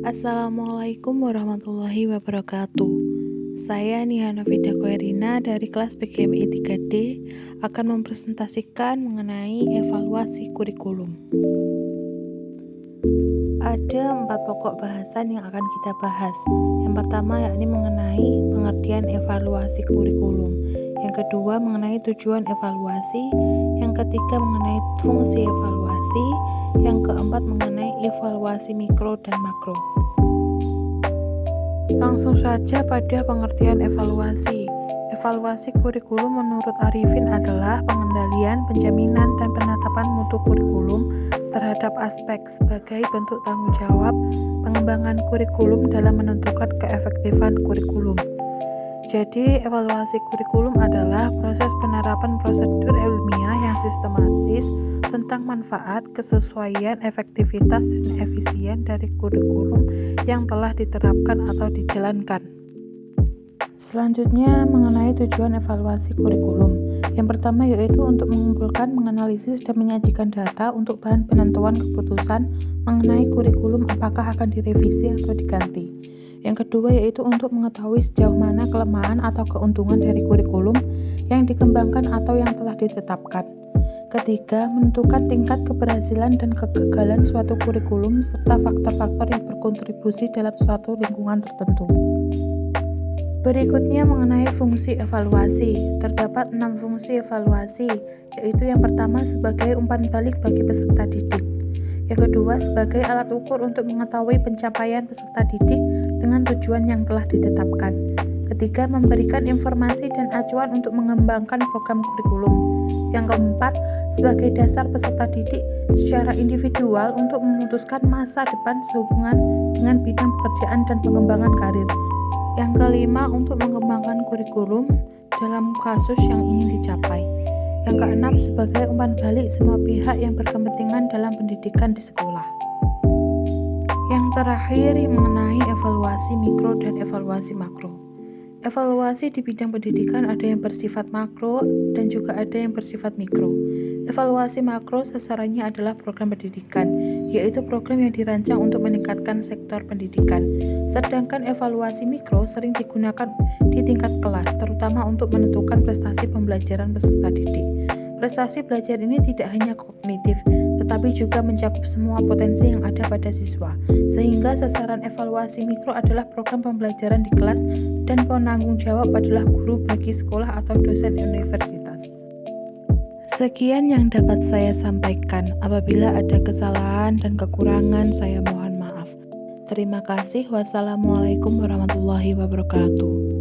Assalamualaikum warahmatullahi wabarakatuh. Saya Nia Novida Koerina dari kelas PGMI 3D akan mempresentasikan mengenai evaluasi kurikulum. Ada 4 pokok bahasan yang akan kita bahas. Yang pertama yakni mengenai pengertian evaluasi kurikulum. Yang kedua mengenai tujuan evaluasi. Yang ketiga mengenai fungsi evaluasi. Yang keempat mengenai evaluasi mikro dan makro. Langsung saja pada pengertian evaluasi. Evaluasi kurikulum menurut Arifin adalah pengendalian, penjaminan, dan penetapan mutu kurikulum terhadap aspek sebagai bentuk tanggung jawab pengembangan kurikulum dalam menentukan keefektifan kurikulum. Jadi, evaluasi kurikulum adalah proses penerapan prosedur ilmiah yang sistematis tentang manfaat, kesesuaian, efektivitas, dan efisien dari kurikulum yang telah diterapkan atau dijalankan. Selanjutnya, mengenai tujuan evaluasi kurikulum. Yang pertama yaitu untuk mengumpulkan, menganalisis, dan menyajikan data untuk bahan penentuan keputusan mengenai kurikulum apakah akan direvisi atau diganti. Yang kedua yaitu untuk mengetahui sejauh mana kelemahan atau keuntungan dari kurikulum yang dikembangkan atau yang telah ditetapkan. Ketiga, menentukan tingkat keberhasilan dan kegagalan suatu kurikulum serta faktor-faktor yang berkontribusi dalam suatu lingkungan tertentu. Berikutnya mengenai fungsi evaluasi. Terdapat 6 fungsi evaluasi, yaitu yang pertama sebagai umpan balik bagi peserta didik. Yang kedua sebagai alat ukur untuk mengetahui pencapaian peserta didik dengan tujuan yang telah ditetapkan. Ketiga, memberikan informasi dan acuan untuk mengembangkan program kurikulum. Yang keempat, sebagai dasar peserta didik secara individual untuk memutuskan masa depan sehubungan dengan bidang pekerjaan dan pengembangan karir. Yang kelima, untuk mengembangkan kurikulum dalam kasus yang ingin dicapai. Yang keenam, sebagai umpan balik semua pihak yang berkepentingan dalam pendidikan di sekolah. Yang terakhir mengenai evaluasi mikro dan evaluasi makro. Evaluasi di bidang pendidikan ada yang bersifat makro dan juga ada yang bersifat mikro. Evaluasi makro sasarannya adalah program pendidikan, yaitu program yang dirancang untuk meningkatkan sektor pendidikan. Sedangkan evaluasi mikro sering digunakan di tingkat kelas, terutama untuk menentukan prestasi pembelajaran peserta didik. Prestasi belajar ini tidak hanya kognitif, tetapi juga mencakup semua potensi yang ada pada siswa. Sehingga sasaran evaluasi mikro adalah program pembelajaran di kelas dan penanggung jawab adalah guru bagi sekolah atau dosen universitas. Sekian yang dapat saya sampaikan. Apabila ada kesalahan dan kekurangan, saya mohon maaf. Terima kasih. Wassalamualaikum warahmatullahi wabarakatuh.